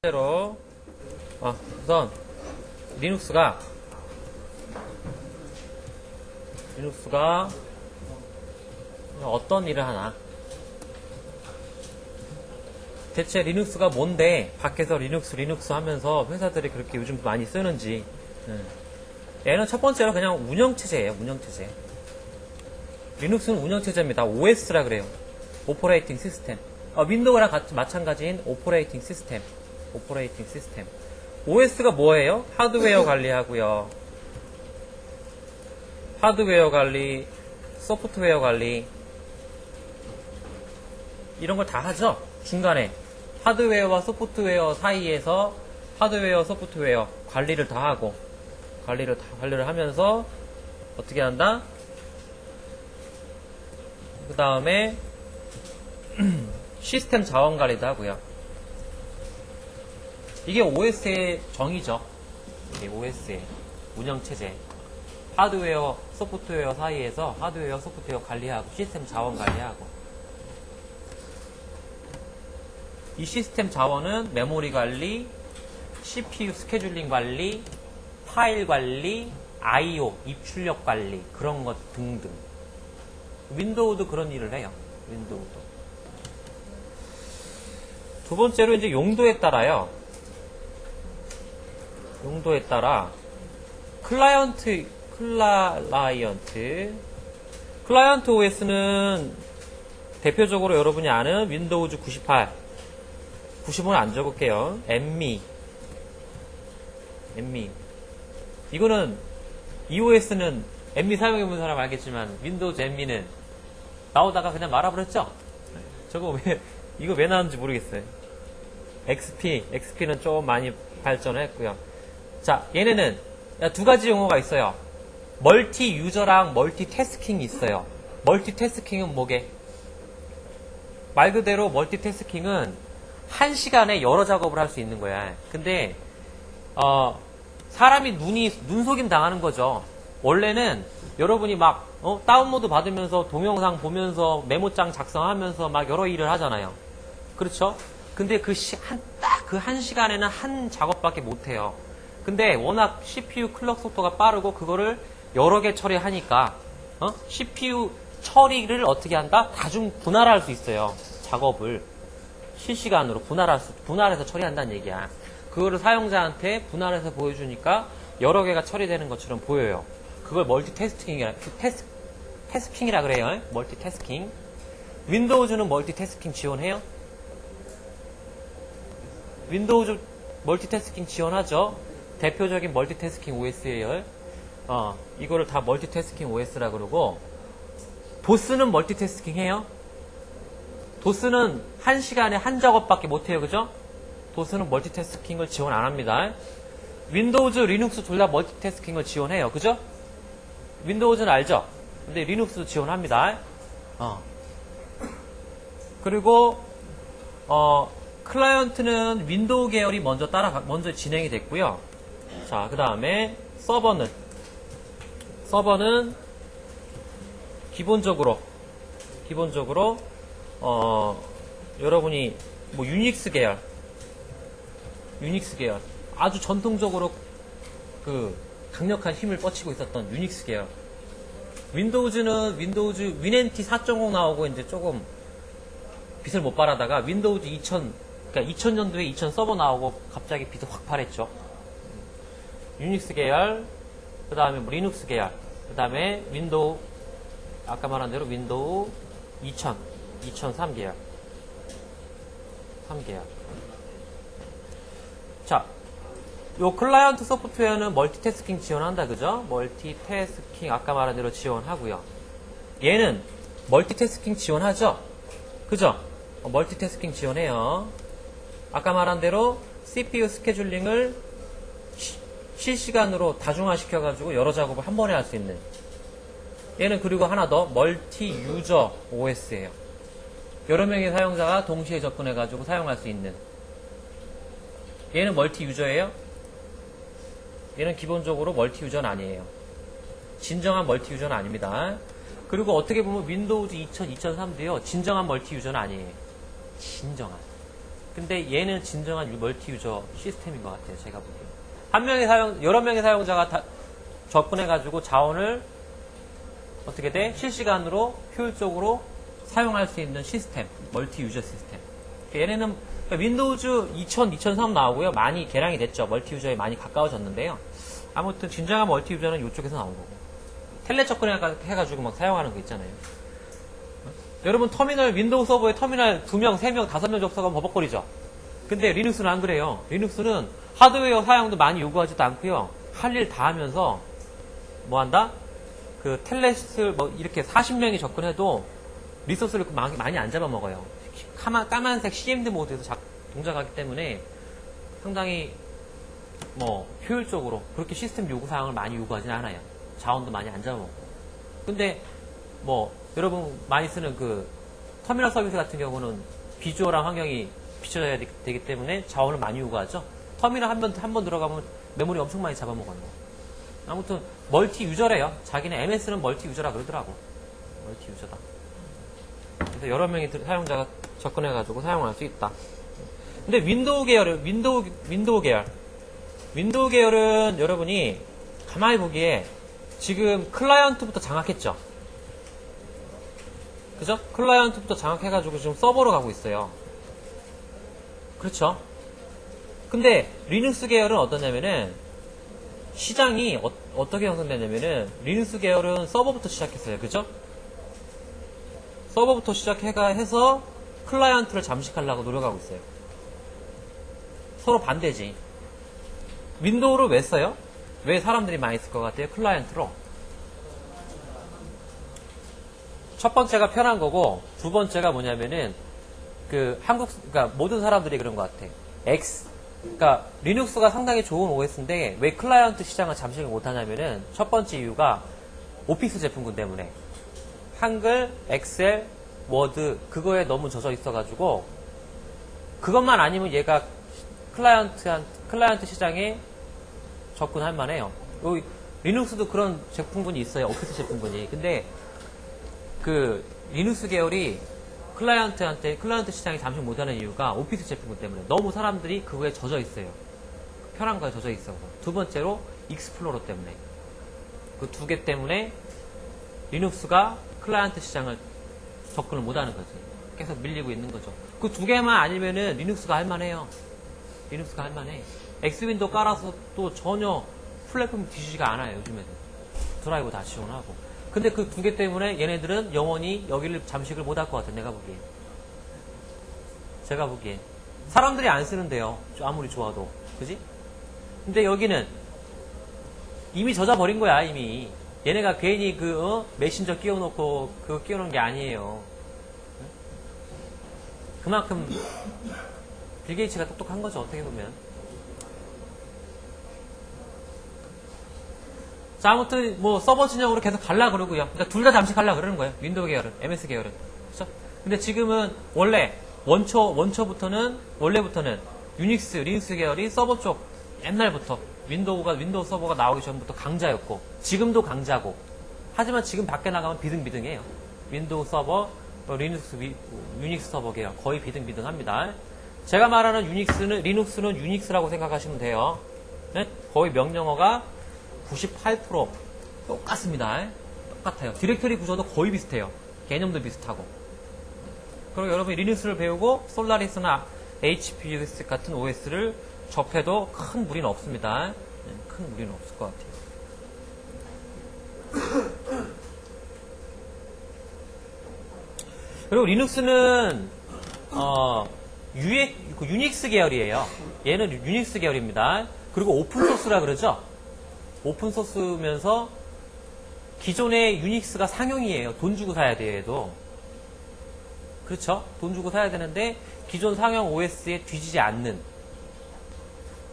대로 우선 리눅스가 어떤 일을 하나. 대체 리눅스가 뭔데 밖에서 리눅스 하면서 회사들이 그렇게 요즘 많이 쓰는지. 얘는 첫 번째로 그냥 운영체제예요. 운영체제. 리눅스는 운영체제입니다. OS라 그래요. 오퍼레이팅 시스템. 윈도우랑 마찬가지인 오퍼레이팅 시스템. OS가 뭐예요? 하드웨어 관리하고요. 하드웨어 관리, 소프트웨어 관리 이런 걸 다 하죠. 중간에 하드웨어와 소프트웨어 사이에서 하드웨어, 소프트웨어 관리를 다 하고 관리를 하면서 어떻게 한다? 그 다음에 시스템 자원 관리도 하고요. 이게 OS의 정의죠. 이게 OS의 운영체제. 하드웨어, 소프트웨어 사이에서 하드웨어, 소프트웨어 관리하고 시스템 자원 관리하고. 이 시스템 자원은 메모리 관리, CPU 스케줄링 관리, 파일 관리, I/O, 입출력 관리 그런 것 등등. 윈도우도 그런 일을 해요. 윈도우도. 두 번째로 이제 용도에 따라 클라이언트 OS는 대표적으로 여러분이 아는 윈도우즈 98, 95는 안 적을게요. ME. 이거는 EOS는 ME 사용해본 사람 알겠지만 윈도우즈 ME는 나오다가 그냥 말아버렸죠? 이거 왜 나왔는지 모르겠어요. XP는 좀 많이 발전을 했고요. 자, 얘네는 두 가지 용어가 있어요. 멀티 유저랑 멀티태스킹이 있어요. 멀티태스킹은 뭐게? 말 그대로 멀티태스킹은 한 시간에 여러 작업을 할 수 있는 거야. 근데 사람이 눈속임 당하는 거죠. 원래는 여러분이 막 다운로드 받으면서 동영상 보면서 메모장 작성하면서 막 여러 일을 하잖아요. 그렇죠? 근데 딱 그 한 시간에는 한 작업밖에 못 해요. 근데 워낙 CPU 클럭 속도가 빠르고 그거를 여러 개 처리하니까 CPU 처리를 어떻게 한다? 다중 분할할 수 있어요. 작업을 실시간으로 분할해서 처리한다는 얘기야. 그거를 사용자한테 분할해서 보여주니까 여러 개가 처리되는 것처럼 보여요. 그걸 멀티태스킹이라 그래요. 멀티태스킹. 윈도우즈는 멀티태스킹 지원해요? 윈도우즈 멀티태스킹 지원하죠. 대표적인 멀티태스킹 OS예요. 이거를 다 멀티태스킹 OS라 그러고. 도스는 멀티태스킹 해요? 도스는 한 시간에 한 작업밖에 못 해요. 그죠? 도스는 멀티태스킹을 지원 안 합니다. 윈도우즈, 리눅스 둘 다 멀티태스킹을 지원해요. 그죠? 윈도우즈는 알죠? 근데 리눅스도 지원합니다. 그리고 클라이언트는 윈도우 계열이 먼저 진행이 됐고요. 자, 그 다음에 서버는 기본적으로 여러분이 뭐 유닉스 계열 아주 전통적으로 그 강력한 힘을 뻗치고 있었던 유닉스 계열. 윈도우즈 윈NT 4.0 나오고 이제 조금 빛을 못 발하다가 윈도우즈 2000년도에 2000 서버 나오고 갑자기 빛을 확 발했죠. 유닉스 계열, 그 다음에 리눅스 계열, 그 다음에 윈도우, 아까 말한 대로 윈도우 2003 계열. 자, 요 클라이언트 소프트웨어는 멀티태스킹 지원한다, 그죠? 멀티태스킹 아까 말한 대로 지원하고요. 얘는 멀티태스킹 지원하죠? 그죠? 멀티태스킹 지원해요. 아까 말한 대로 CPU 스케줄링을 실시간으로 다중화시켜가지고 여러 작업을 한 번에 할 수 있는. 얘는 그리고 하나 더 멀티 유저 OS예요. 여러 명의 사용자가 동시에 접근해가지고 사용할 수 있는. 얘는 멀티 유저예요? 얘는 기본적으로 멀티 유저는 아니에요. 진정한 멀티 유저는 아닙니다. 그리고 어떻게 보면 윈도우즈 2000, 2003도요. 진정한 멀티 유저는 아니에요. 진정한. 근데 얘는 진정한 멀티 유저 시스템인 것 같아요. 제가 보기에. 여러 명의 사용자가 다 접근해가지고 자원을 어떻게 돼? 실시간으로 효율적으로 사용할 수 있는 시스템. 멀티 유저 시스템. 얘네는 윈도우즈 2000, 2003 나오고요. 많이 개량이 됐죠. 멀티 유저에 많이 가까워졌는데요. 아무튼 진정한 멀티 유저는 이쪽에서 나온 거고. 텔레 접근해가지고 막 사용하는 거 있잖아요. 여러분 터미널, 윈도우 서버에 터미널 2명, 3명, 5명 접속하면 버벅거리죠. 근데 리눅스는 안 그래요. 리눅스는 하드웨어 사용도 많이 요구하지도 않고요. 할 일 다 하면서 뭐 한다? 그 텔레스 뭐 이렇게 40명이 접근해도 리소스를 많이 안 잡아먹어요. 까만색 CMD 모드에서 동작하기 때문에 상당히 뭐 효율적으로 그렇게 시스템 요구 사항을 많이 요구하진 않아요. 자원도 많이 안 잡아먹고. 근데 뭐 여러분 많이 쓰는 그 터미널 서비스 같은 경우는 비주얼한 환경이 비춰져야 되기 때문에 자원을 많이 요구하죠. 터미널 한 번 들어가면 메모리 엄청 많이 잡아먹어요. 아무튼 멀티 유저래요. 자기네 MS는 멀티 유저라 그러더라고. 멀티 유저다. 그래서 여러 명의 사용자가 접근해가지고 사용할 수 있다. 근데 윈도우 계열은 여러분이 가만히 보기에 지금 클라이언트부터 장악했죠. 그죠? 클라이언트부터 장악해가지고 지금 서버로 가고 있어요. 그렇죠? 근데 리눅스 계열은 어떠냐면은 시장이 어떻게 형성되냐면은 리눅스 계열은 서버부터 시작했어요. 그죠? 서버부터 시작해서 클라이언트를 잠식하려고 노력하고 있어요. 서로 반대지. 윈도우를 왜 써요? 왜 사람들이 많이 쓸 것 같아요? 클라이언트로. 첫 번째가 편한 거고, 두 번째가 뭐냐면은, 그러니까 모든 사람들이 그런 것 같아. 그러니까, 리눅스가 상당히 좋은 OS인데, 왜 클라이언트 시장을 잠식을 못 하냐면은, 첫 번째 이유가, 오피스 제품군 때문에. 한글, 엑셀, 워드, 그거에 너무 젖어 있어가지고, 그것만 아니면 얘가 클라이언트 시장에 접근할 만해요. 리눅스도 그런 제품군이 있어요. 오피스 제품군이. 근데, 리눅스 계열이 클라이언트 시장에 잠식 못하는 이유가 오피스 제품군 때문에 너무 사람들이 그거에 젖어 있어요. 편한 거에 젖어 있어서. 두 번째로 익스플로러 때문에. 그 두 개 때문에 리눅스가 클라이언트 시장을 접근을 못하는 거지. 계속 밀리고 있는 거죠. 그 두 개만 아니면은 리눅스가 할만해요. 리눅스가 할만해. 엑스윈도우 깔아서 또 전혀 플랫폼 뒤지지가 않아요. 요즘에는 드라이브 다 지원하고. 근데 그 두 개 때문에 얘네들은 영원히 여기를 잠식을 못할 것 같아. 제가 보기에 사람들이 안 쓰는데요. 아무리 좋아도. 그지? 근데 여기는 이미 젖어버린 거야. 이미 얘네가 괜히 메신저 끼워놓고 그거 끼워놓은 게 아니에요. 그만큼 빌 게이츠가 똑똑한 거죠. 어떻게 보면. 자, 아무튼 뭐 서버 진영으로 계속 갈라 그러고요. 그러니까 둘 다 잠식하려 그러는 거예요. 윈도우 계열은, MS 계열은. 그렇죠? 근데 지금은 원래부터는 리눅스 계열이 서버 쪽 옛날부터 윈도우 서버가 나오기 전부터 강자였고 지금도 강자고. 하지만 지금 밖에 나가면 비등비등해요. 윈도우 서버, 유닉스 서버 계열 거의 비등비등합니다. 제가 말하는 리눅스는 유닉스라고 생각하시면 돼요. 네? 거의 명령어가 98% 똑같습니다. 똑같아요. 디렉터리 구조도 거의 비슷해요. 개념도 비슷하고. 그리고 여러분이 리눅스를 배우고 솔라리스나 HPUX 같은 OS를 접해도 큰 무리는 없습니다. 큰 무리는 없을 것 같아요. 그리고 리눅스는 유닉스 계열이에요. 얘는 유닉스 계열입니다. 그리고 오픈소스라 그러죠. 오픈소스면서 기존의 유닉스가 상용이에요. 돈 주고 사야 돼요. 얘도. 그렇죠? 돈 주고 사야 되는데 기존 상용 OS에 뒤지지 않는.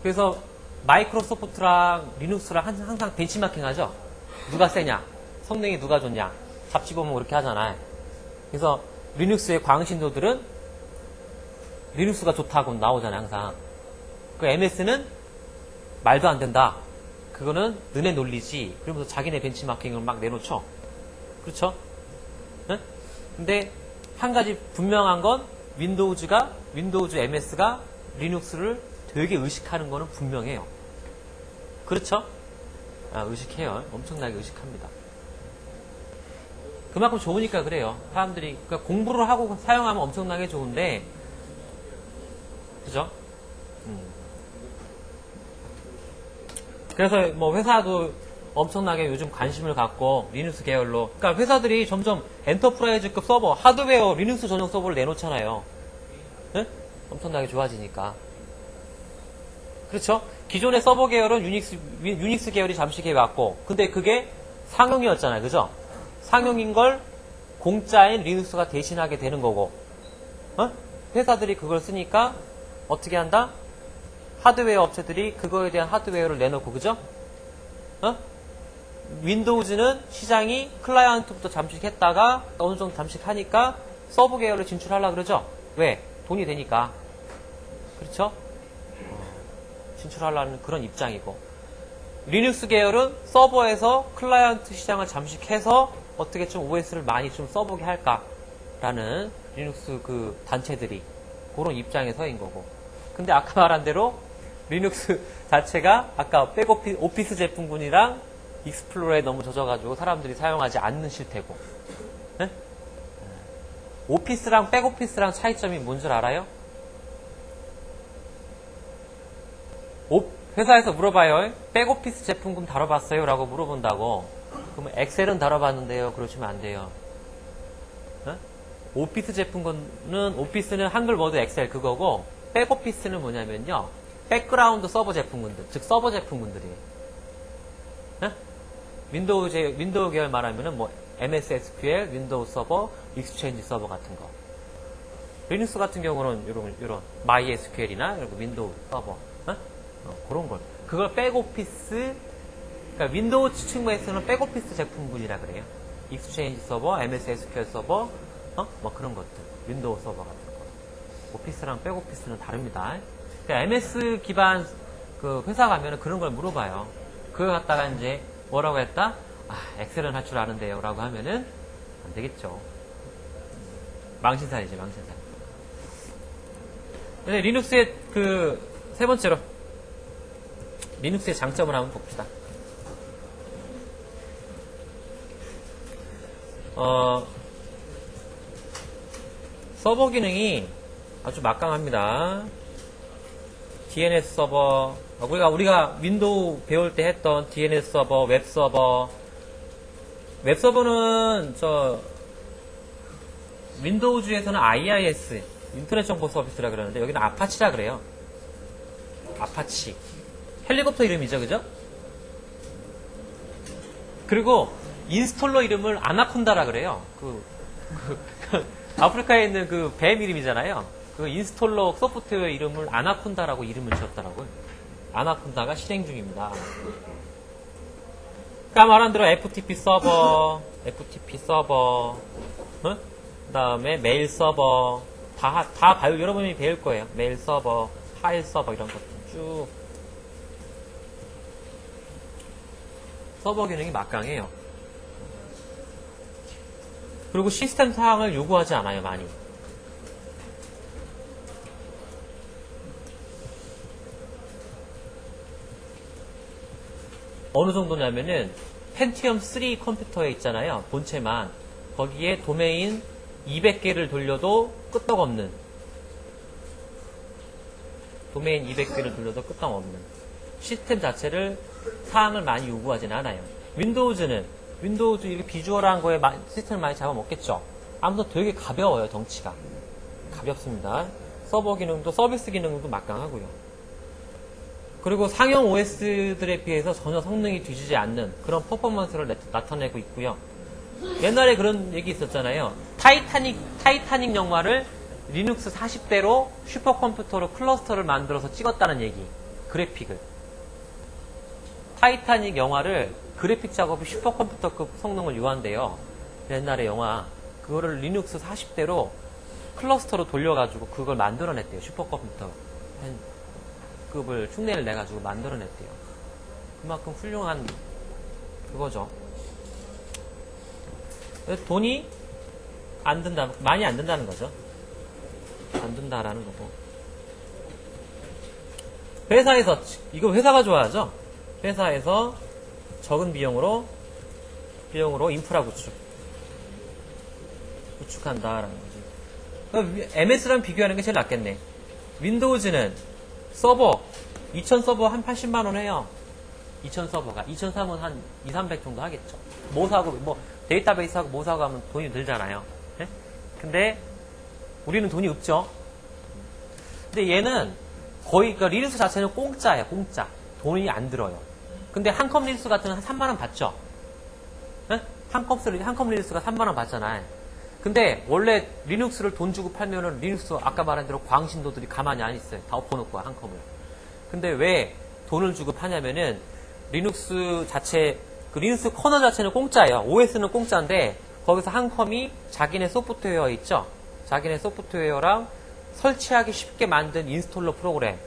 그래서 마이크로소프트랑 리눅스랑 항상 벤치마킹 하죠. 누가 세냐, 성능이 누가 좋냐, 잡지 보면 그렇게 하잖아요. 그래서 리눅스의 광신도들은 리눅스가 좋다고 나오잖아요. 항상. 그 MS는 말도 안 된다. 그거는 너네 논리지. 그러면서 자기네 벤치마킹을 막 내놓죠. 그렇죠? 네? 근데 한 가지 분명한 건 윈도우즈 MS가 리눅스를 되게 의식하는 거는 분명해요. 그렇죠? 의식해요. 엄청나게 의식합니다. 그만큼 좋으니까 그래요. 사람들이 그러니까 공부를 하고 사용하면 엄청나게 좋은데, 그죠? 그래서 뭐 회사도 엄청나게 요즘 관심을 갖고 리눅스 계열로, 그러니까 회사들이 점점 엔터프라이즈급 서버, 하드웨어 리눅스 전용 서버를 내놓잖아요. 네? 엄청나게 좋아지니까. 그렇죠? 기존의 서버 계열은 유닉스 계열이 잠식해 왔고, 근데 그게 상용이었잖아요. 그죠? 상용인 걸 공짜인 리눅스가 대신하게 되는 거고, 회사들이 그걸 쓰니까 어떻게 한다? 하드웨어 업체들이 그거에 대한 하드웨어를 내놓고, 그죠? 윈도우즈는 시장이 클라이언트부터 잠식했다가 어느 정도 잠식하니까 서버 계열을 진출하려고 그러죠? 왜? 돈이 되니까. 그렇죠? 진출하려는 그런 입장이고, 리눅스 계열은 서버에서 클라이언트 시장을 잠식해서 어떻게 좀 OS를 많이 좀 써보게 할까라는 리눅스 그 단체들이 그런 입장에 서인 거고. 근데 아까 말한 대로 리눅스 자체가 아까 오피스 제품군이랑 익스플로러에 너무 젖어가지고 사람들이 사용하지 않는 실태고. 네? 오피스랑 백오피스랑 차이점이 뭔 줄 알아요? 회사에서 물어봐요. 백오피스 제품군 다뤄봤어요? 라고 물어본다고. 그러면 엑셀은 다뤄봤는데요. 그러시면 안 돼요. 오피스 제품군은, 오피스는 한글 워드 엑셀 그거고, 백오피스는 뭐냐면요. 백그라운드 서버 제품군들, 즉 서버 제품군들이에요. 윈도우 계열 말하면은 뭐 MS SQL, 윈도우 서버, 익스체인지 서버 같은 거. 리눅스 같은 경우는 이런 MySQL이나 이런 윈도우 서버, 그런 걸. 그걸 백오피스, 그러니까 윈도우 측면에서는 백오피스 제품군이라 그래요. 익스체인지 서버, MS SQL 서버, 뭐 그런 것들. 윈도우 서버 같은 거. 오피스랑 백오피스는 다릅니다. 그러니까 MS 기반 그 회사 가면은 그런 걸 물어봐요. 그거 갖다가 이제 뭐라고 했다? 엑셀은 할 줄 아는데요. 라고 하면은 안 되겠죠. 망신살이지, 망신살. 근데 리눅스의 세 번째로, 리눅스의 장점을 한번 봅시다. 서버 기능이 아주 막강합니다. DNS 서버, 우리가 윈도우 배울 때 했던 DNS 서버, 웹 서버. 웹 서버는 윈도우즈에서는 IIS, 인터넷 정보 서비스라 그러는데 여기는 아파치라 그래요. 아파치. 헬리콥터 이름이죠, 그죠? 그리고 인스톨러 이름을 아나콘다라 그래요. 아프리카에 있는 그 뱀 이름이잖아요. 그 인스톨러 소프트웨어 이름을 아나콘다라고 이름을 지었더라고요. 아나콘다가 실행 중입니다. 아까 말한 대로 FTP 서버, 그 다음에 메일 서버, 다 봐요. 여러분이 배울 거예요. 메일 서버, 파일 서버 이런 것들 쭉. 서버 기능이 막강해요. 그리고 시스템 사항을 요구하지 않아요, 많이. 어느 정도냐면은 펜티엄 3 컴퓨터에 있잖아요. 본체만. 거기에 도메인 200개를 돌려도 끄떡없는. 도메인 200개를 돌려도 끄떡없는. 시스템 자체를 사항을 많이 요구하진 않아요. 윈도우즈 이렇게 비주얼한 거에 시스템을 많이 잡아먹겠죠. 아무튼 되게 가벼워요, 덩치가. 가볍습니다. 서버 기능도, 서비스 기능도 막강하고요. 그리고 상용 OS들에 비해서 전혀 성능이 뒤지지 않는 그런 퍼포먼스를 나타내고 있고요. 옛날에 그런 얘기 있었잖아요. 타이타닉 영화를 리눅스 40대로 슈퍼컴퓨터로 클러스터를 만들어서 찍었다는 얘기. 그래픽을. 타이타닉 영화를 그래픽 작업이 슈퍼컴퓨터급 성능을 요한대요. 옛날에 영화. 그거를 리눅스 40대로 클러스터로 돌려가지고 그걸 만들어냈대요. 슈퍼컴퓨터 급을 흉내를 내가지고 만들어냈대요. 그만큼 훌륭한 그거죠. 돈이 안 든다, 많이 안 든다는 거죠. 만든다라는 거고. 회사에서, 이거 회사가 좋아하죠? 회사에서 적은 비용으로 인프라 구축한다라는 거지. MS랑 비교하는 게 제일 낫겠네. 윈도우즈는 서버, 2000 서버 한 80만원 해요. 2000 서버가. 2000 사면 한 2, 300 정도 하겠죠. 뭐 사고, 데이터베이스하고 뭐 사고 하면 돈이 들잖아요. 네? 근데, 우리는 돈이 없죠. 근데 얘는 거의, 그러니까 리눅스 자체는 공짜예요, 공짜. 돈이 안 들어요. 근데 한컴 리눅스 같은 한 3만원 받죠? 네? 한컴 리눅스가 3만원 받잖아요. 근데 원래 리눅스를 돈 주고 팔면은 리눅스 아까 말한 대로 광신도들이 가만히 안 있어요. 다 엎어놓고 한컴을. 근데 왜 돈을 주고 파냐면은 리눅스 자체, 그 리눅스 커널 자체는 공짜예요. OS는 공짜인데 거기서 한컴이 자기네 소프트웨어 있죠? 자기네 소프트웨어랑 설치하기 쉽게 만든 인스톨러 프로그램,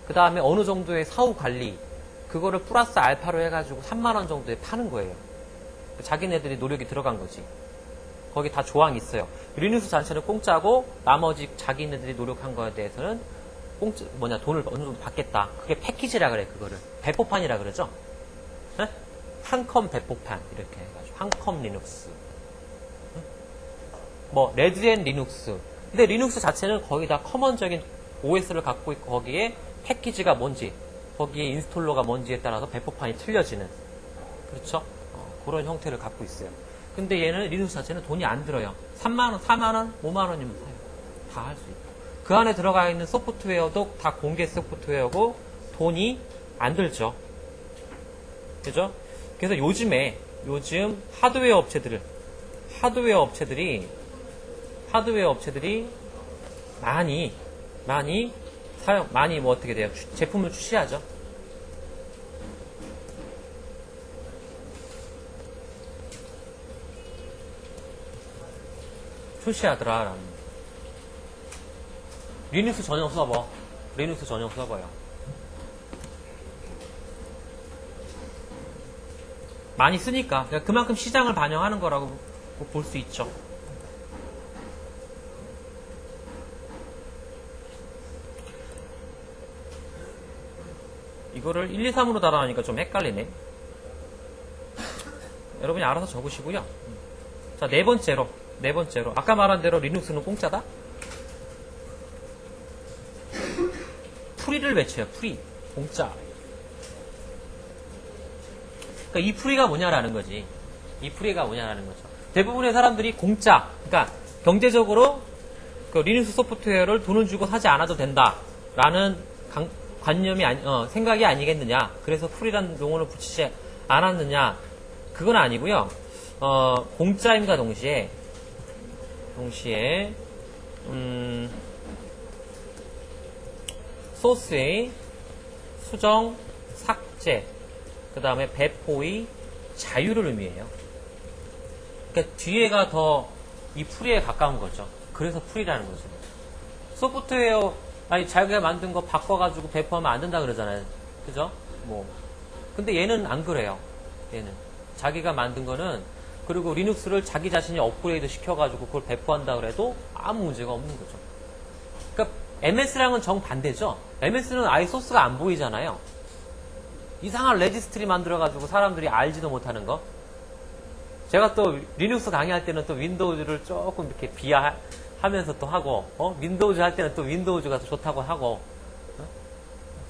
그 다음에 어느 정도의 사후 관리, 그거를 플러스 알파로 해가지고 3만원 정도에 파는 거예요. 자기네들이 노력이 들어간 거지. 거기 다 조항이 있어요. 리눅스 자체는 공짜고 나머지 자기네들이 노력한 거에 대해서는 돈을 어느 정도 받겠다. 그게 패키지라 그래. 그거를 배포판이라 그러죠. 네? 한컴 배포판 이렇게 해가지고 한컴 리눅스, 레드앤 리눅스. 근데 리눅스 자체는 거의 다 커먼적인 OS를 갖고 있고 거기에 패키지가 뭔지, 거기에 인스톨러가 뭔지에 따라서 배포판이 틀려지는, 그렇죠? 그런 형태를 갖고 있어요. 근데 얘는 리눅스 자체는 돈이 안 들어요. 3만원, 4만원, 5만원이면 사요. 다 할 수 있고. 그 안에 들어가 있는 소프트웨어도 다 공개 소프트웨어고 돈이 안 들죠. 그죠? 그래서 요즘 하드웨어 업체들이 많이 어떻게 돼요? 제품을 출시하죠. 출시하더라. 리눅스 전용 서버요. 많이 쓰니까 그만큼 시장을 반영하는 거라고 볼 수 있죠. 이거를 1, 2, 3으로 달아나니까 좀 헷갈리네. 여러분이 알아서 적으시고요. 자, 네 번째로 아까 말한 대로 리눅스는 공짜다? 프리를 외쳐요. 프리. 공짜. 그러니까 이 프리가 뭐냐라는 거지. 대부분의 사람들이 공짜, 그러니까 경제적으로 그 리눅스 소프트웨어를 돈을 주고 사지 않아도 된다라는 생각이 아니겠느냐. 그래서 프리라는 용어를 붙이지 않았느냐. 그건 아니고요. 공짜임과 동시에 소스의 수정, 삭제, 그 다음에 배포의 자유를 의미해요. 그러니까 뒤에가 더 이 프리에 가까운 거죠. 그래서 프리라는 거죠. 소프트웨어, 자기가 만든 거 바꿔가지고 배포하면 안 된다 그러잖아요. 그죠? 근데 얘는 안 그래요. 얘는. 자기가 만든 거는, 그리고 리눅스를 자기 자신이 업그레이드 시켜가지고 그걸 배포한다 그래도 아무 문제가 없는 거죠. 그러니까 MS랑은 정반대죠. MS는 아예 소스가 안 보이잖아요. 이상한 레지스트리 만들어가지고 사람들이 알지도 못하는 거. 제가 또 리눅스 강의할 때는 또 윈도우즈를 조금 이렇게 비하하면서 또 하고, 윈도우즈 할 때는 또 윈도우즈가 더 좋다고 하고,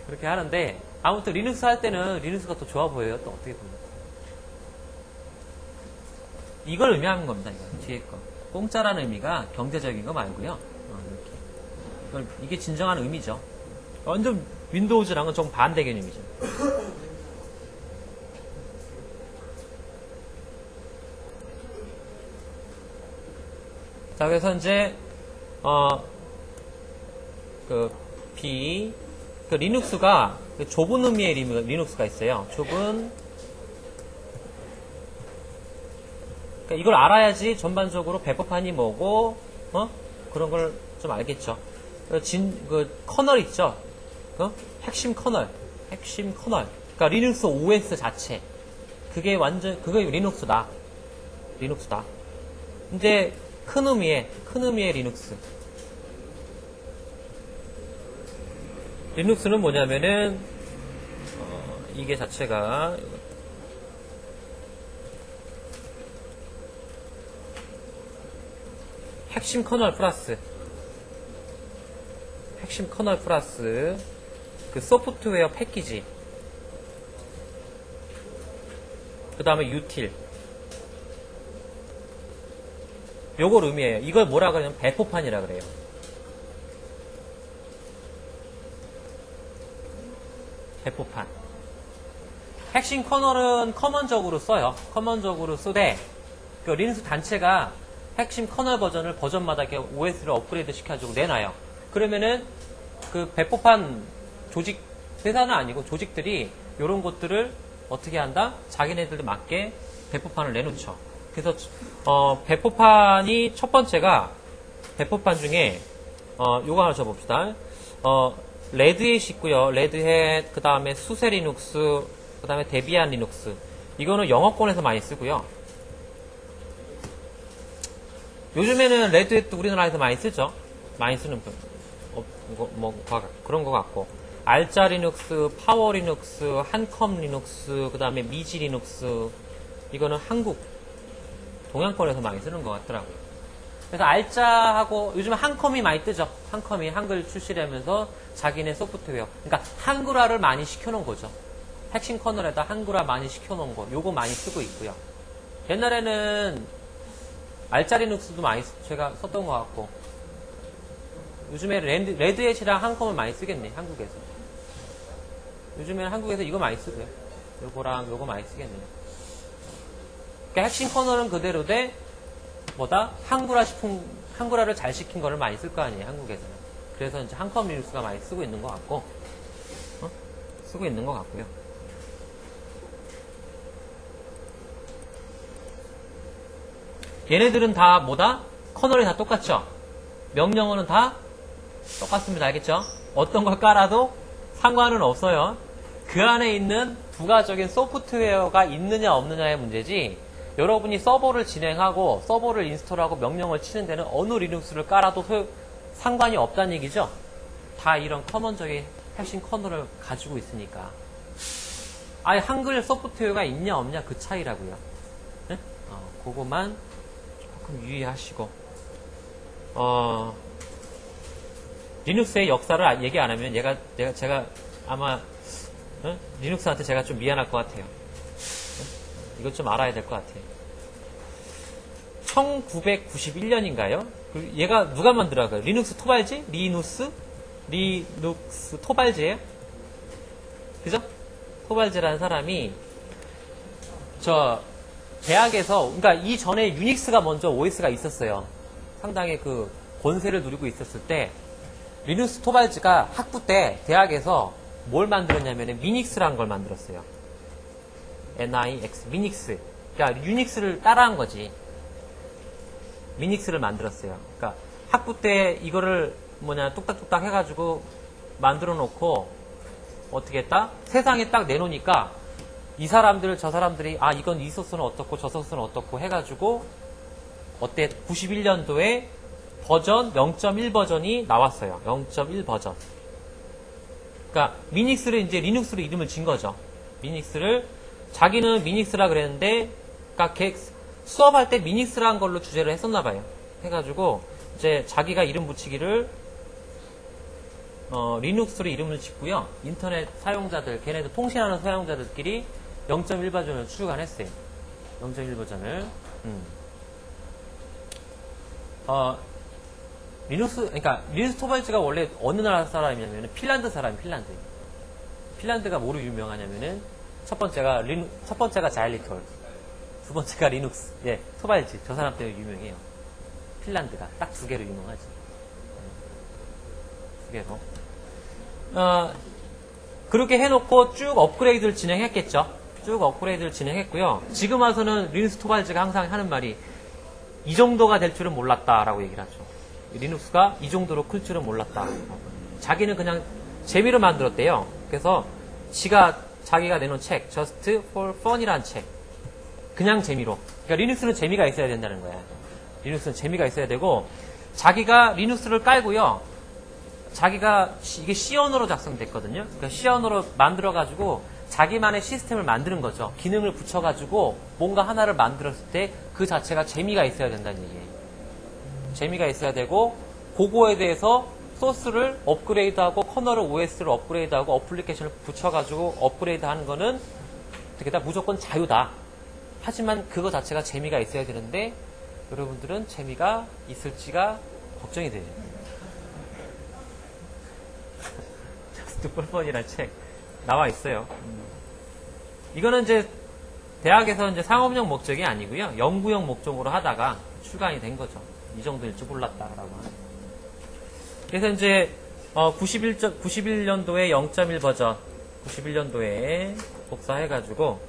그렇게 하는데, 아무튼 리눅스 할 때는 리눅스가 더 좋아 보여요. 또 어떻게 보면. 이걸 의미하는 겁니다. 이거 뒤에 거. 공짜라는 의미가 경제적인 거 말고요. 이게 진정한 의미죠. 완전 윈도우즈랑은 좀 반대 개념이죠. 자, 그래서 이제 리눅스가 좁은 의미의 리눅스가 있어요. 그러니까 이걸 알아야지 전반적으로 배포판이 뭐고, 그런 걸 좀 알겠죠. 커널 있죠? 핵심 커널. 그러니까 리눅스 OS 자체. 그게 리눅스다. 이제 큰 의미의 리눅스. 리눅스는 뭐냐면은 이게 자체가 핵심 커널 플러스 그 소프트웨어 패키지, 그 다음에 유틸, 요걸 의미해요. 이걸 뭐라 그러냐면 배포판이라 그래요. 배포판. 핵심 커널은 커먼적으로 써요. 커먼적으로 쓰되 그 리눅스 단체가 핵심 커널 버전을 버전마다 이렇게 OS를 업그레이드 시켜가지고 내놔요. 그러면은 그 배포판 조직, 회사는 아니고 조직들이 이런 것들을 어떻게 한다? 자기네들에 맞게 배포판을 내놓죠. 그래서 배포판이 첫 번째가, 배포판 중에 요거 하나 줘봅시다. 레드햇이 있고요. 레드햇, 그 다음에 수세 리눅스, 그 다음에 데비안 리눅스. 이거는 영어권에서 많이 쓰고요. 요즘에는 레드햇도 우리나라에서 많이 쓰죠. 많이 쓰는 그런 것 같고, 알짜 리눅스, 파워 리눅스, 한컴 리눅스, 그 다음에 미지 리눅스, 이거는 한국 동양권에서 많이 쓰는 것 같더라고요. 그래서 알짜하고 요즘 한컴이 많이 뜨죠. 한컴이 한글 출시를 하면서 자기네 소프트웨어, 그러니까 한글화를 많이 시켜놓은 거죠. 핵심 커널에다 한글화 많이 시켜놓은 거, 요거 많이 쓰고 있고요. 옛날에는 알짜 리눅스도 많이 제가 썼던 것 같고, 요즘에 레드햇이랑 한컴을 많이 쓰겠네, 한국에서. 요즘에는 한국에서 이거 많이 쓰고요. 요거랑 요거 많이 쓰겠네요. 그러니까 핵심 커널은 그대로 돼, 뭐다? 한글화를 잘 시킨 거를 많이 쓸 거 아니에요, 한국에서는. 그래서 이제 한컴 리눅스가 많이 쓰고 있는 것 같고, 쓰고 있는 것 같고요. 얘네들은 다 뭐다? 커널이 다 똑같죠? 명령어는 다 똑같습니다. 알겠죠? 어떤 걸 깔아도 상관은 없어요. 그 안에 있는 부가적인 소프트웨어가 있느냐 없느냐의 문제지, 여러분이 서버를 진행하고 서버를 인스톨하고 명령을 치는 데는 어느 리눅스를 깔아도 상관이 없다는 얘기죠. 다 이런 커먼적인 핵심 커널을 가지고 있으니까. 아예 한글 소프트웨어가 있냐 없냐 그 차이라고요. 네? 그거만 조금 유의하시고, 리눅스의 역사를 얘기 안 하면 제가 아마 리눅스한테 제가 좀 미안할 것 같아요. 이것 좀 알아야 될 것 같아요. 1991년인가요? 얘가 누가 만들어가요? 리눅스 토발지? 리눅스 토발지예요? 그죠? 토발지라는 사람이 저 대학에서, 그러니까 이전에 유닉스가 먼저 OS가 있었어요. 상당히 그 권세를 누리고 있었을 때 리눅스 토발지가 학부 때 대학에서 뭘 만들었냐면 미닉스라는 걸 만들었어요. NIX, 미닉스. 그러니까 유닉스를 따라한 거지. 미닉스를 만들었어요. 그러니까 학부 때 이거를 뚝딱뚝딱 해가지고 만들어 놓고 어떻게 했다? 세상에 딱 내놓으니까 이 사람들, 저 사람들이 이건 이 소스는 어떻고 저 소스는 어떻고 해가지고 어때? 91년도에 버전 0.1 버전이 나왔어요. 0.1 버전. 그러니까 미닉스를 이제 리눅스로 이름을 진 거죠. 미닉스를 자기는 미닉스라 그랬는데, 그러니까 수업할 때 미닉스라는 걸로 주제를 했었나 봐요. 해가지고 이제 자기가 이름 붙이기를 리눅스로 이름을 짓고요. 인터넷 사용자들, 걔네들 통신하는 사용자들끼리 0.1 버전을 출간했어요. 0.1 버전을. 그러니까 리눅스 토발즈가 원래 어느 나라 사람이냐면 핀란드 사람이 핀란드가 뭐로 유명하냐면은 첫 번째가 자일리톨, 두 번째가 리눅스, 토발즈. 저 사람 때문에 유명해요. 핀란드가 딱 두 개로 유명하지. 두 개로. 그렇게 해놓고 쭉 업그레이드를 진행했겠죠. 쭉 업그레이드를 진행했고요. 지금 와서는 리눅스 토발즈가 항상 하는 말이 이 정도가 될 줄은 몰랐다라고 얘기를 하죠. 리눅스가 이 정도로 클 줄은 몰랐다. 자기는 그냥 재미로 만들었대요. 그래서 자기가 내놓은 책, Just for Fun이라는 책. 그냥 재미로. 그러니까 리눅스는 재미가 있어야 된다는 거야. 리눅스는 재미가 있어야 되고, 자기가 리눅스를 깔고요. 자기가 이게 C 언어로 작성됐거든요. 그러니까 C 언어로 만들어가지고 자기만의 시스템을 만드는 거죠. 기능을 붙여가지고 뭔가 하나를 만들었을 때 그 자체가 재미가 있어야 된다는 얘기예요. 재미가 있어야 되고 그거에 대해서 소스를 업그레이드하고 커널을 OS를 업그레이드하고 어플리케이션을 붙여가지고 업그레이드하는 거는 어떻게 다 무조건 자유다. 하지만 그거 자체가 재미가 있어야 되는데 여러분들은 재미가 있을지가 걱정이 돼요. 저스트 폴펀이라는 책 나와 있어요. 이거는 이제 대학에서 이제 상업용 목적이 아니고요. 연구용 목적으로 하다가 출간이 된 거죠. 이 정도일 줄 몰랐다라고 하는. 그래서 이제 91년도에 0.1 버전, 91년도에 복사해가지고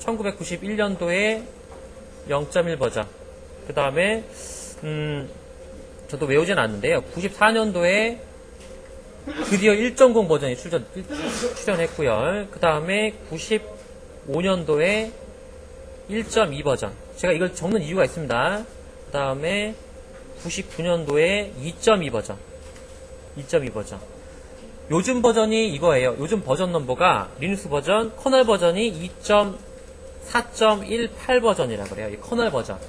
1991년도에 0.1 버전, 그 다음에 저도 외우진 않는데요. 94년도에 드디어 1.0 버전이 출전했고요. 그 다음에 95년도에 1.2 버전. 제가 이걸 적는 이유가 있습니다. 그 다음에 99년도에 2.2 버전. 2.2 버전. 요즘 버전이 이거예요. 요즘 버전 넘버가 리눅스 버전, 커널 버전이 2.4.18 버전이라고 그래요. 이 커널 버전.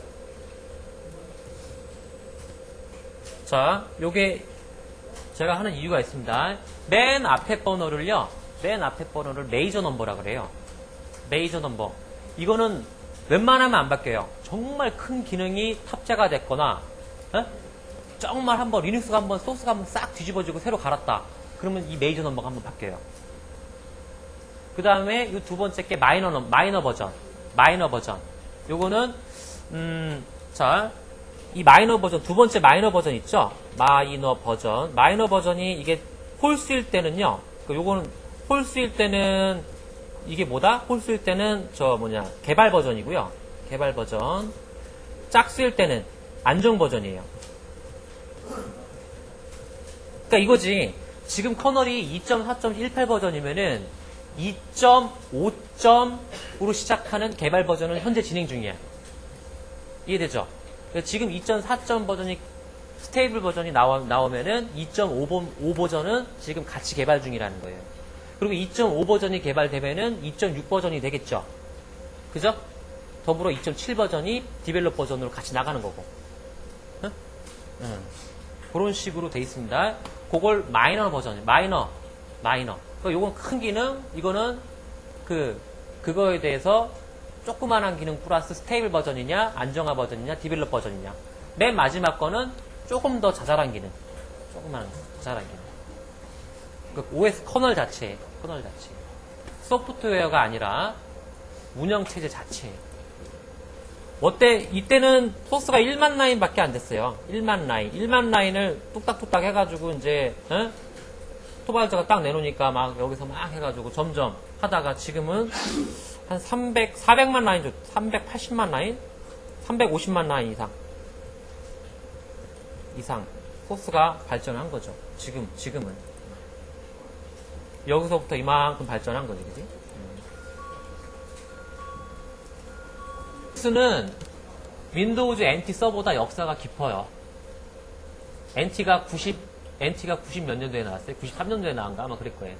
자, 요게 제가 하는 이유가 있습니다. 맨 앞에 번호를요. 맨 앞에 번호를 메이저 넘버라고 그래요. 메이저 넘버. 이거는 웬만하면 안 바뀌어요. 정말 큰 기능이 탑재가 됐거나 정말 한번 리눅스가 한번 소스가 한번 싹 뒤집어지고 새로 갈았다. 그러면 이 메이저 넘버가 한번 바뀌어요. 그 다음에 이 두 번째 게 마이너 버전. 마이너 버전. 요거는 자, 이 마이너 버전, 두 번째 마이너 버전 있죠? 마이너 버전. 마이너 버전이 이게 홀수일 때는요. 요거는 홀수일 때는 이게 뭐다? 홀수일 때는 개발 버전이고요. 개발 버전. 짝수일 때는 안정 버전이에요. 그러니까 이거지. 지금 커널이 2.4.18 버전이면은 2.5.으로 시작하는 개발 버전은 현재 진행 중이야. 이해되죠? 지금 2.4 버전이 스테이블 버전이 나오면은 2.5 버전은 지금 같이 개발 중이라는 거예요. 그리고 2.5 버전이 개발되면은 2.6 버전이 되겠죠. 그죠? 더불어 2.7 버전이 디벨롭 버전으로 같이 나가는 거고. 그런 식으로 돼 있습니다. 그걸 마이너 버전, 마이너. 요건 큰 기능, 이거는 그거에 대해서 조그만한 기능 플러스 스테이블 버전이냐, 안정화 버전이냐, 디벨롭 버전이냐. 맨 마지막 거는 조금 더 자잘한 기능. 조그만한 자잘한 기능. OS 커널 자체. 소프트웨어가 아니라 운영체제 자체. 이때는 소스가 1만 라인밖에 안 됐어요. 1만 라인을 뚝딱뚝딱 해가지고 이제 토발자가 딱 내놓으니까 막 여기서 막 해가지고 점점 하다가 지금은 한 400만 라인, 380만 라인, 350만 라인 이상 소스가 발전한 거죠. 지금은. 여기서부터 이만큼 발전한 거지, 그지? 리눅스는 윈도우즈 NT 서버보다 역사가 깊어요. NT가 90 몇 년도에 나왔어요? 93년도에 나온가? 아마 그럴 거예요.